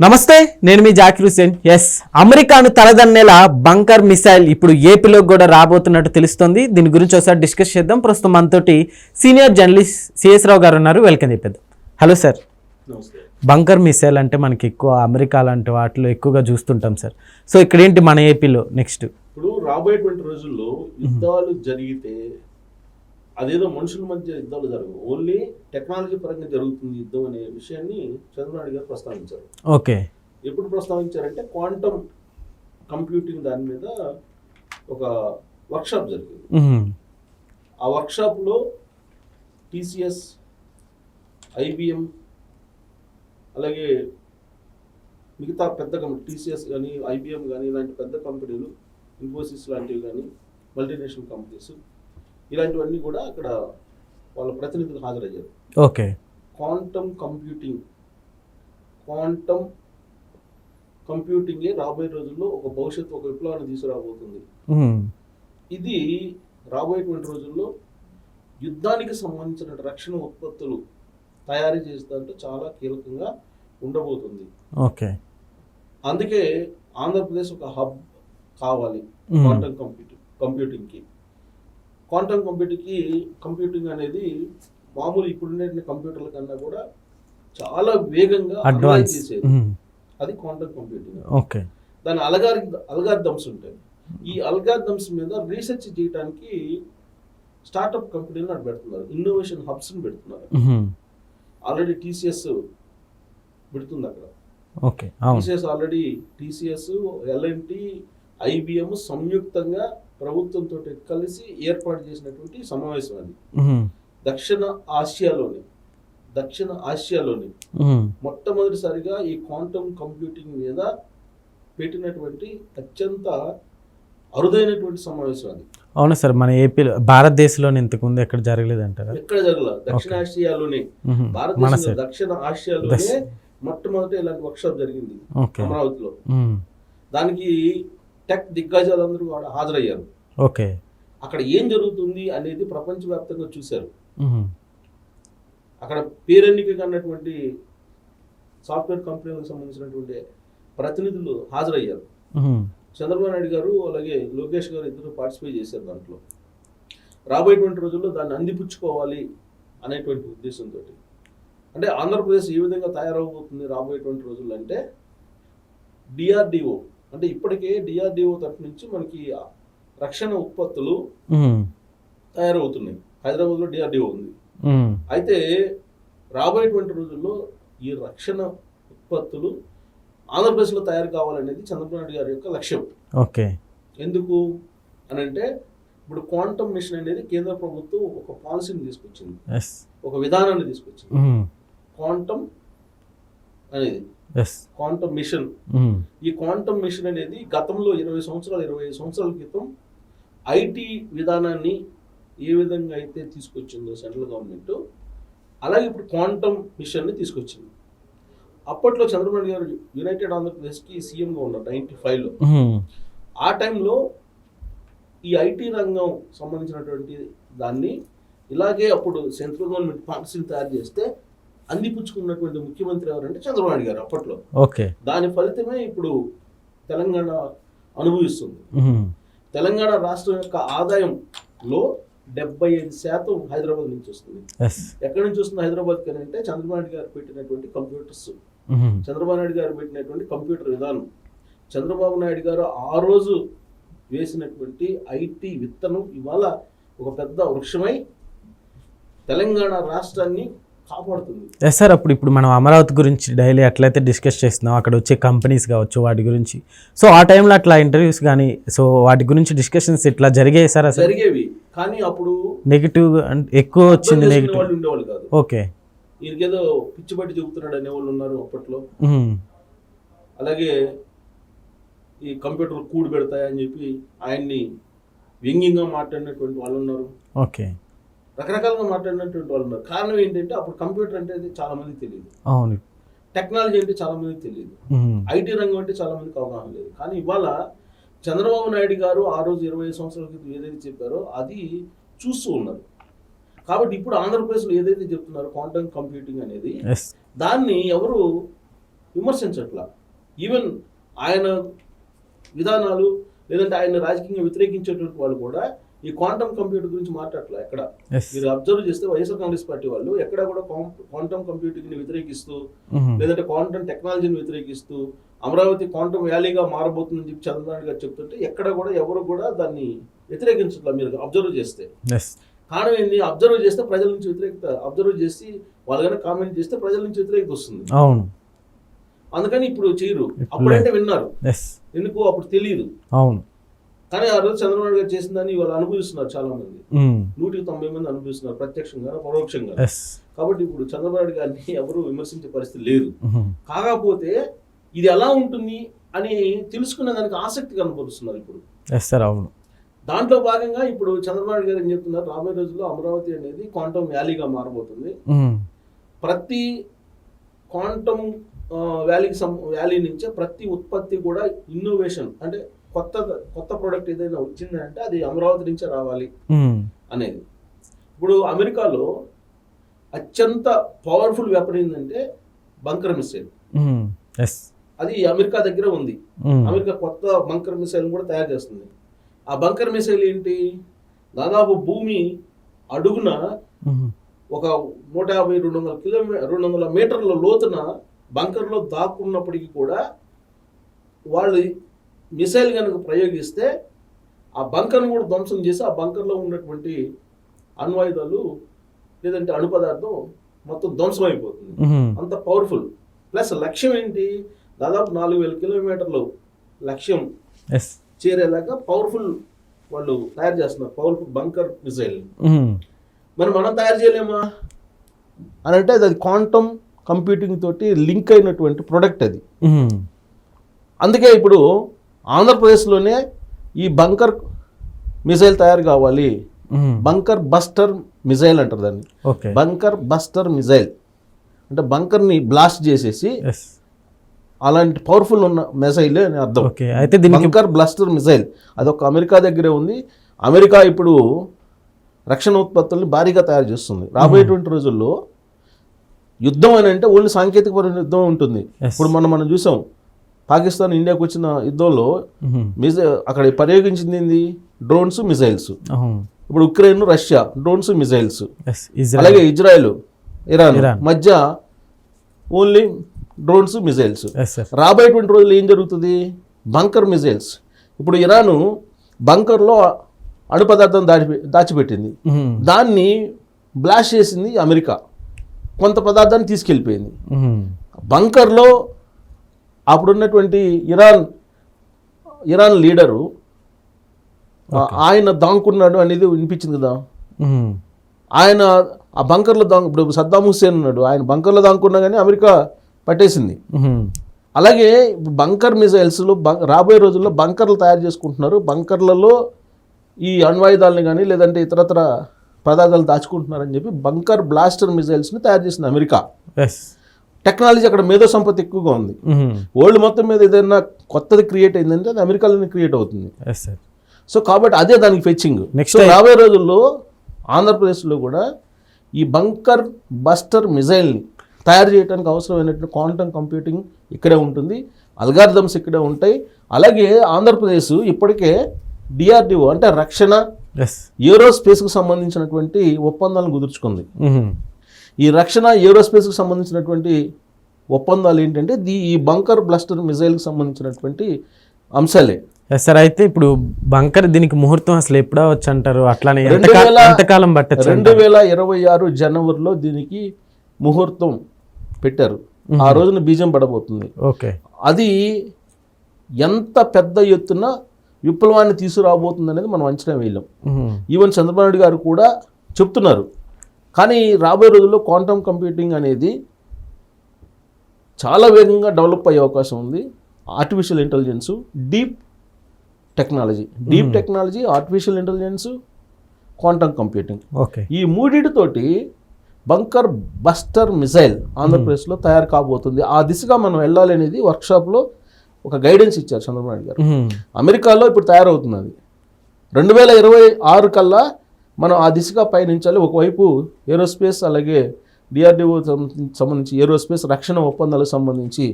నమస్తే, నేను మీ జాకిర్ హుసేన్. అమెరికాను తలదన్నేలా బంకర్ మిసైల్ ఇప్పుడు ఏపీలో కూడా రాబోతున్నట్టు తెలుస్తోంది. దీని గురించి ఒకసారి డిస్కస్ చేద్దాం. ప్రస్తుతం మనతోటి సీనియర్ జర్నలిస్ట్ సిఎస్ రావు గారు ఉన్నారు. వెల్కమ్ చెప్పేద్దాం. Hello sir. బంకర్ మిసైల్ అంటే మనకి ఎక్కువ అమెరికా లాంటి వాటిలో ఎక్కువగా చూస్తుంటాం సార్. సో ఇక్కడ ఏంటి మన ఏపీలో నెక్స్ట్? ఇప్పుడు రాబోయేటువంటి రోజుల్లో యుద్ధాలు జరిగితే అదేదో మనుషుల మధ్య యుద్ధాలు జరగవు, ఓన్లీ టెక్నాలజీ పరంగా జరుగుతుంది యుద్ధం అనే విషయాన్ని చంద్రబాబు నాయుడు గారు ప్రస్తావించారు. ఓకే. ఎప్పుడు ప్రస్తావించారంటే క్వాంటమ్ కంప్యూటింగ్ దాని మీద ఒక వర్క్షాప్ జరిగింది. ఆ వర్క్షాప్లో టీసీఎస్, ఐబిఎం, అలాగే మిగతా పెద్ద కంపెనీ టీసీఎస్ కానీ ఐబిఎం కానీ ఇలాంటి పెద్ద కంపెనీలు, ఇన్ఫోసిస్ లాంటివి కానీ మల్టీనేషనల్ కంపెనీస్ ఇలాంటివన్నీ కూడా అక్కడ వాళ్ళ ప్రతినిధులు హాజరయ్యారు. ఓకే. క్వాంటమ్ కంప్యూటింగే రాబోయే రోజుల్లో ఒక భవిష్యత్తు, ఒక విప్లవాన్ని తీసుకురాబోతుంది. ఇది రాబోయేటువంటి రోజుల్లో యుద్ధానికి సంబంధించిన రక్షణ ఉత్పత్తులు తయారీ చేసేదంటే చాలా కీలకంగా ఉండబోతుంది. ఓకే. అందుకే ఆంధ్రప్రదేశ్ ఒక హబ్ కావాలి క్వాంటమ్ కంప్యూటింగ్కి. క్వాంటమ్ కంప్యూటింగ్ అనేది మామూలు ఇప్పుడుండే కంప్యూటర్ల కన్నా కూడా చాలా వేగంగా అడ్వాన్స్ చేసేది అది క్వాంటమ్ కంప్యూటింగ్. ఓకే. దాని అల్గారిథమ్స్ ఉంటాయి. ఈ అల్గారిథమ్స్ మీద రీసెర్చ్ చేయడానికి స్టార్ట్అప్ కంపెనీలు పెడుతున్నారు, ఇన్నోవేషన్ హబ్స్ పెడుతున్నారు. ఆల్రెడీ టీసీఎస్ పెడుతుంది అక్కడ. ఓకే. టీసీఎస్, ఎల్ఎన్టీ, ఐబిఎం సంయుక్తంగా ప్రభుత్వంతో కలిసి ఏర్పాటు చేసినటువంటి సమావేశం అది. దక్షిణ ఆసియాలోని మొట్టమొదటిసారిగా ఈ క్వాంటమ్ కంప్యూటింగ్ మీద పెట్టినటువంటి అత్యంత అరుదైనటువంటి సమావేశం అది. అవును సార్. మన ఏపీలో, భారతదేశంలోనే ఇంతకుముందు ఎక్కడ జరగలేదు అంటారా? ఎక్కడ జరగలేదు. దక్షిణ ఆసియాలోనే, భారతదేశంలో దక్షిణ ఆసియాలోనే మొట్టమొదటి ఇలాంటి వర్క్షాప్ జరిగింది అమరావతిలో. దానికి టెక్ దిగ్గజాలందరూ కూడా హాజరయ్యారు. ఓకే. అక్కడ ఏం జరుగుతుంది అనేది ప్రపంచవ్యాప్తంగా చూశారు. అక్కడ పేరెన్నిక కన్నటువంటి సాఫ్ట్వేర్ కంపెనీలకు సంబంధించినటువంటి ప్రతినిధులు హాజరయ్యారు. చంద్రబాబు నాయుడు గారు అలాగే లోకేష్ గారు ఇద్దరు పార్టిసిపేట్ చేశారు దాంట్లో. రాబోయేటువంటి రోజుల్లో దాన్ని అందిపుచ్చుకోవాలి అనేటువంటి ఉద్దేశంతో, అంటే ఆంధ్రప్రదేశ్ ఏ విధంగా తయారవబోతుంది రాబోయేటువంటి రోజుల్లో అంటే, డిఆర్డిఓ అంటే ఇప్పటికే డిఆర్డిఓ తరఫు నుంచి మనకి రక్షణ ఉత్పత్తులు తయారవుతున్నాయి. హైదరాబాద్లో డిఆర్డిఓ ఉంది. అయితే రాబోయేటువంటి రోజుల్లో ఈ రక్షణ ఉత్పత్తులు ఆంధ్రప్రదేశ్లో తయారు కావాలనేది చంద్రబాబు నాయుడు గారి యొక్క లక్ష్యం. ఓకే. ఎందుకు అని అంటే, ఇప్పుడు క్వాంటమ్ మిషన్ అనేది కేంద్ర ప్రభుత్వం ఒక పాలసీని తీసుకొచ్చింది, ఒక విధానాన్ని తీసుకొచ్చింది. క్వాంటమ్ అనేది క్వాంటమ్ మిషన్. ఈ క్వాంటమ్ మిషన్ అనేది గతంలో 25 సంవత్సరాల క్రితం ఐటీ విధానాన్ని ఏ విధంగా అయితే తీసుకొచ్చిందో సెంట్రల్ గవర్నమెంట్, అలాగే ఇప్పుడు క్వాంటమ్ మిషన్ని తీసుకొచ్చింది. అప్పట్లో చంద్రబాబు నాయుడు గారు యునైటెడ్ ఆంధ్రప్రదేశ్కి సీఎంగా ఉన్నారు 95లో. ఆ టైంలో ఈ ఐటీ రంగం సంబంధించినటువంటి దాన్ని ఇలాగే అప్పుడు సెంట్రల్ గవర్నమెంట్ పాలసీని తయారు చేస్తే అందిపుచ్చుకున్నటువంటి ముఖ్యమంత్రి ఎవరంటే చంద్రబాబు నాయుడు గారు అప్పట్లో. ఓకే. దాని ఫలితమే ఇప్పుడు తెలంగాణ అనుభవిస్తుంది. తెలంగాణ రాష్ట్రం యొక్క ఆదాయంలో 75% హైదరాబాద్ నుంచి వస్తుంది. ఎక్కడి నుంచి వస్తుంది హైదరాబాద్ కి అంటే, చంద్రబాబు నాయుడు గారు పెట్టినటువంటి కంప్యూటర్స్, చంద్రబాబు నాయుడు గారు పెట్టినటువంటి కంప్యూటర్ విధానం, చంద్రబాబు నాయుడు గారు ఆ రోజు వేసినటువంటి ఐటీ విత్తనం ఇవాళ ఒక పెద్ద వృక్షమై తెలంగాణ రాష్ట్రాన్ని కాపాడుతుంది. Yes sir. ఇప్పుడు మనం అమరావతి గురించి డైలీ అట్లయితే డిస్కస్ చేస్తున్నాం, అక్కడ వచ్చే కంపెనీస్ కావచ్చు వాటి గురించి. సో ఆ టైంలో అట్లా ఇంటర్వ్యూస్ కానీ, సో వాటి గురించి డిస్కషన్స్ ఇట్లా జరిగాయి సార్? అసలు జరిగేవి, కానీ అప్పుడు నెగిటివ్ ఎక్కువ వచ్చింది. నెగిటివ్ వాళ్ళు ఉండేవాళ్ళు కాదు. ఓకే. ఈయనకేదో పిచ్చి బట్టి చెబుతున్నాడు అనేవాళ్ళు ఉన్నారు అప్పట్లో. అలాగే ఈ కంప్యూటర్ కూడి పెడతాయని చెప్పి ఆయన్ని వ్యంగ్యంగా మాట్లాడినటువంటి వాళ్ళు ఉన్నారు. ఓకే. రకరకాలుగా మాట్లాడినటువంటి వాళ్ళు ఉన్నారు. కారణం ఏంటంటే, అప్పుడు కంప్యూటర్ అంటే చాలా మందికి తెలియదు, అవును, టెక్నాలజీ అంటే చాలా మందికి తెలియదు, ఐటీ రంగం అంటే చాలా మందికి అవగాహన లేదు. కానీ ఇవాళ చంద్రబాబు నాయుడు గారు ఆ రోజు 25 సంవత్సరాల క్రితం ఏదైతే చెప్పారో అది చూస్తూ ఉన్నారు. కాబట్టి ఇప్పుడు ఆంధ్రప్రదేశ్లో ఏదైతే చెప్తున్నారో క్వాంటమ్ కంప్యూటింగ్ అనేది, దాన్ని ఎవరు విమర్శించట్లా. ఈవెన్ ఆయన విధానాలు లేదంటే ఆయన రాజకీయంగా వ్యతిరేకించేటువంటి వాళ్ళు కూడా ఈ క్వాంటమ్ కంప్యూటర్ గురించి మాట్లాడట్లా. ఎక్కడ మీరు అబ్జర్వ్ చేస్తే వైఎస్ఆర్ కాంగ్రెస్ పార్టీ వాళ్ళు ఎక్కడ కూడా క్వాంటమ్ కంప్యూటింగ్ ని వ్యతిరేకిస్తూ లేదంటే క్వాంటమ్ టెక్నాలజీని వ్యతిరేకిస్తూ అమరావతి క్వాంటమ్ వ్యాలీగా మారబోతుందని చెప్పి చంద్రబాబు గారు చెప్తుంటే ఎక్కడ కూడా ఎవరు కూడా దాన్ని వ్యతిరేకించట్లా. మీరు అబ్జర్వ్ చేస్తే కారణం ఏంది? అబ్జర్వ్ చేస్తే ప్రజల నుంచి వ్యతిరేకత, అబ్జర్వ్ చేసి వాళ్ళు కనుక కామెంట్ చేస్తే ప్రజల నుంచి వ్యతిరేకత వస్తుంది. అవును, అందుకని ఇప్పుడు చేయరు. అప్పుడంటే విన్నారు, ఎందుకు అప్పుడు తెలియదు. అవును, కానీ ఆ రోజు చంద్రబాబు గారు చేసిన దాన్ని వాళ్ళు అనుభవిస్తున్నారు. చాలా మంది 190 మంది అనుభవిస్తున్నారు, ప్రత్యక్షంగా పరోక్షంగా. కాబట్టి ఇప్పుడు చంద్రబాబు గారిని ఎవరు విమర్శించే పరిస్థితి లేదు. కాకపోతే ఇది ఎలా ఉంటుంది అని తెలుసుకునే దానికి ఆసక్తి కనపరుస్తున్నారు ఇప్పుడు. అవును, దాంట్లో భాగంగా ఇప్పుడు చంద్రబాబు గారు ఏం చెప్తున్నారు, రాబోయే రోజుల్లో అమరావతి అనేది క్వాంటమ్ వ్యాలీగా మారబోతుంది. ప్రతి క్వాంటమ్ వ్యాలీ నుంచే ప్రతి ఉత్పత్తి కూడా ఇన్నోవేషన్, అంటే కొత్త ప్రోడక్ట్ ఏదైనా వచ్చిందంటే అది అమరావతి నుంచే రావాలి అనేది. ఇప్పుడు అమెరికాలో అత్యంత పవర్ఫుల్ వెపన్ ఏంటంటే బంకర్ మిసైల్. అది అమెరికా దగ్గర ఉంది. అమెరికా కొత్త బంకర్ మిసైల్ కూడా తయారు చేస్తుంది. ఆ బంకర్ మిసైల్ ఏంటి, దాదాపు భూమి అడుగున ఒక 150-200 మీటర్ల లోతున బంకర్లో దాక్కున్నప్పటికీ కూడా వాళ్ళు మిసైల్ కనుక ప్రయోగిస్తే ఆ బంకర్ను కూడా ధ్వంసం చేసి ఆ బంకర్లో ఉన్నటువంటి అణ్వాయుధాలు లేదంటే అణు పదార్థం మొత్తం ధ్వంసం అయిపోతుంది. అంత పవర్ఫుల్. ప్లస్ లక్ష్యం ఏంటి, దాదాపు 4000 కిలోమీటర్లు లక్ష్యం చేరేలాగా పవర్ఫుల్ వాళ్ళు తయారు చేస్తున్నారు, పవర్ఫుల్ బంకర్ మిసైల్. మరి మనం తయారు చేయలేమా అని అంటే అది క్వాంటమ్ కంప్యూటింగ్ తోటి లింక్ అయినటువంటి ప్రొడక్ట్ అది. అందుకే ఇప్పుడు ఆంధ్రప్రదేశ్లోనే ఈ బంకర్ మిసైల్ తయారు కావాలి. బంకర్ బస్టర్ మిసైల్ అంటారు దాన్ని. బంకర్ బస్టర్ మిసైల్ అంటే బంకర్ని బ్లాస్ట్ చేసేసి అలాంటి పవర్ఫుల్ ఉన్న మిసైల్ అని అర్థం. అయితే బంకర్ బ్లాస్టర్ మిసైల్ అదొక అమెరికా దగ్గరే ఉంది. అమెరికా ఇప్పుడు రక్షణ ఉత్పత్తుల్ని భారీగా తయారు చేస్తుంది. రాబోయేటువంటి రోజుల్లో యుద్ధం అని అంటే ఓన్లీ సాంకేతికపరమైన యుద్ధం ఉంటుంది. ఇప్పుడు మనం చూసాం పాకిస్తాన్ ఇండియాకు వచ్చిన యుద్ధంలో అక్కడ ప్రయోగించింది ఏంది, డ్రోన్స్ మిసైల్స్. ఇప్పుడు ఉక్రెయిన్ రష్యా డ్రోన్స్ మిసైల్స్, అలాగే ఇజ్రాయెల్ ఇరాన్ మధ్య ఓన్లీ డ్రోన్స్ మిసైల్స్. రాబోయేటువంటి రోజులు ఏం జరుగుతుంది, బంకర్ మిసైల్స్. ఇప్పుడు ఇరాను బంకర్లో అణు పదార్థం దాచిపెట్టింది, దాన్ని బ్లాస్ట్ చేసింది అమెరికా, కొంత పదార్థాన్ని తీసుకెళ్ళిపోయింది. బంకర్లో అప్పుడున్నటువంటి ఇరాన్ లీడరు ఆయన దాంకున్నాడు అనేది వినిపించింది కదా. ఆయన ఆ బంకర్లో ఇప్పుడు సద్దాం హుస్సేన్ ఉన్నాడు, ఆయన బంకర్లో దాంకున్నా కానీ అమెరికా పట్టేసింది. అలాగే బంకర్ మిసైల్స్లో రాబోయే రోజుల్లో బంకర్లు తయారు చేసుకుంటున్నారు. బంకర్లలో ఈ అణ్వాయుధాలని కానీ లేదంటే ఇతరత్ర పదార్థాలు దాచుకుంటున్నారని చెప్పి బంకర్ బ్లాస్టర్ మిసైల్స్ని తయారు చేసింది అమెరికా. టెక్నాలజీ అక్కడ మేధో సంపత్తి ఎక్కువగా ఉంది. వరల్డ్ మొత్తం మీద ఏదైనా కొత్తది క్రియేట్ అయిందంటే అది అమెరికాలోనే క్రియేట్ అవుతుంది. సో కాబట్టి అదే దానికి ఫెచ్చింగ్. నెక్స్ట్ రాబోయే రోజుల్లో ఆంధ్రప్రదేశ్లో కూడా ఈ బంకర్ బస్టర్ మిసైల్ని తయారు చేయడానికి అవసరమైనటువంటి క్వాంటమ్ కంప్యూటింగ్ ఇక్కడే ఉంటుంది, అల్గారిథమ్స్ ఇక్కడే ఉంటాయి. అలాగే ఆంధ్రప్రదేశ్ ఇప్పటికే డిఆర్డిఓ అంటే రక్షణ ఏరోస్పేస్కు సంబంధించినటువంటి ఒప్పందాలను కుదుర్చుకుంది. ఈ రక్షణ ఏరోస్పేస్కు సంబంధించినటువంటి ఒప్పందాలు ఏంటంటే ఈ బంకర్ బ్లాస్టర్ మిసైల్కి సంబంధించినటువంటి అంశాలే. సార్ అయితే ఇప్పుడు బంకర్ దీనికి ముహూర్తం అసలు ఎప్పుడో వచ్చి అంటారు, అట్లానే ఎంతకాలం పట్టచ్చు? 2026 జనవరిలో దీనికి ముహూర్తం పెట్టారు. ఆ రోజున బీజం పడబోతుంది. ఓకే, అది ఎంత పెద్ద ఎత్తున విప్లవాన్ని తీసుకురాబోతుంది అనేది మనం అంచనా వేయలేం. ఈవెన్ చంద్రబాబు నాయుడు గారు కూడా చెప్తున్నారు. కానీ రాబోయే రోజుల్లో క్వాంటమ్ కంప్యూటింగ్ అనేది చాలా వేగంగా డెవలప్ అయ్యే అవకాశం ఉంది. Artificial intelligence, deep technology, artificial intelligence, quantum computing, ఈ మూడింటితోటి బంకర్ బస్టర్ మిసైల్ ఆంధ్రప్రదేశ్లో తయారు కాబోతుంది. ఆ దిశగా మనం వెళ్ళాలి అనేది వర్క్షాప్లో ఒక గైడెన్స్ ఇచ్చారు చంద్రబాబు నాయుడు గారు. అమెరికాలో ఇప్పుడు తయారవుతుంది. అది 2026 కల్లా మనం ఆ దిశగా పయనించాలి. ఒకవైపు ఏరోస్పేస్, అలాగే డిఆర్డిఓ సంబంధించి ఏరోస్పేస్ రక్షణ ఒప్పందాలకు సంబంధించి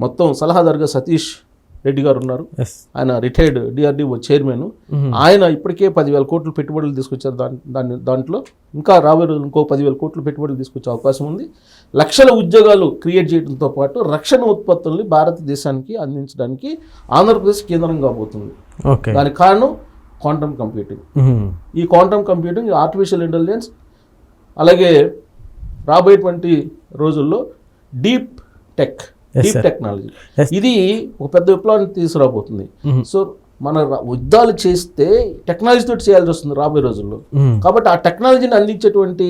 మొత్తం సలహాదారుగా సతీష్ రెడ్డి గారు ఉన్నారు. ఎస్. ఆయన రిటైర్డ్ డిఆర్డిఓ చైర్మన్. ఆయన ఇప్పటికే 10,000 కోట్లు పెట్టుబడులు తీసుకొచ్చారు. దాంట్లో ఇంకా రాబోయే రోజులు ఇంకో 10,000 కోట్లు పెట్టుబడులు తీసుకొచ్చే అవకాశం ఉంది. లక్షల ఉద్యోగాలు క్రియేట్ చేయడంతో పాటు రక్షణ ఉత్పత్తుల్ని భారతదేశానికి అందించడానికి ఆంధ్రప్రదేశ్ కేంద్రం కాబోతుంది. ఓకే. దానికి కారణం క్వాంటమ్ కంప్యూటింగ్. ఈ క్వాంటమ్ కంప్యూటింగ్, ఆర్టిఫిషియల్ ఇంటెలిజెన్స్, అలాగే రాబోయేటువంటి రోజుల్లో డీప్ టెక్నాలజీ, ఇది ఒక పెద్ద విప్లవాన్ని తీసుకురాబోతుంది. సో మన యుద్ధాలు చేస్తే టెక్నాలజీ తోటి చేయాల్సి వస్తుంది రాబోయే రోజుల్లో. కాబట్టి ఆ టెక్నాలజీని అందించేటువంటి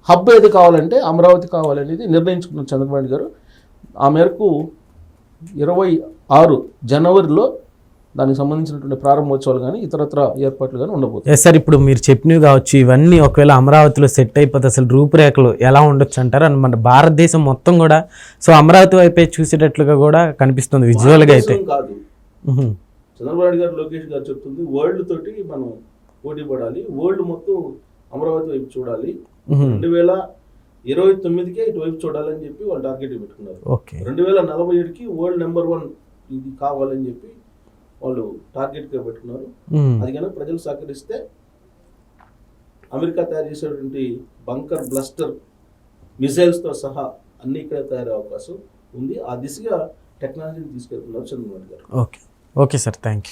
హబ్ ఏది కావాలంటే అమరావతి కావాలనేది నిర్ణయించుకున్న చంద్రబాబు గారు. ఆ మేరకు 26 జనవరిలో దానికి సంబంధించినటువంటి ప్రారంభోత్సవాలు కానీ ఇతరత్ర ఏర్పాట్లు కానీ ఉండబోతుంది. సార్, ఇప్పుడు మీరు చెప్పినవి కావచ్చు, ఇవన్నీ ఒకవేళ అమరావతిలో సెట్ అయిపోతే అసలు రూపురేఖలు ఎలా ఉండొచ్చు అంటారు? అండ్ మన భారతదేశం మొత్తం కూడా సో అమరావతి వైపే చూసేటట్లుగా కూడా కనిపిస్తుంది విజువల్గా అయితే. కాదు, చంద్రబాబు గారు, లోకేష్ గారు చెప్తుంది వరల్డ్ తోటి మనం పోటీ పడాలి, వరల్డ్ మొత్తం అమరావతి వైపు చూడాలి, 2029కే ఇటువైపు చూడాలని చెప్పి వాళ్ళు టార్గెట్ పెట్టుకున్నారు. 2047కి వరల్డ్ నెంబర్ 1 ఇది కావాలని చెప్పి వాళ్ళు టార్గెట్గా పెట్టుకున్నారు. అది కనుక ప్రజలు సహకరిస్తే అమెరికా తయారు చేసేటువంటి బంకర్ బ్లస్టర్ మిసైల్స్తో సహా అన్ని ఇక్కడ తయారయ్యే అవకాశం ఉంది. ఆ దిశగా టెక్నాలజీని తీసుకెళ్తున్నారు చంద్రబాబు గారు. Okay sir, thank you.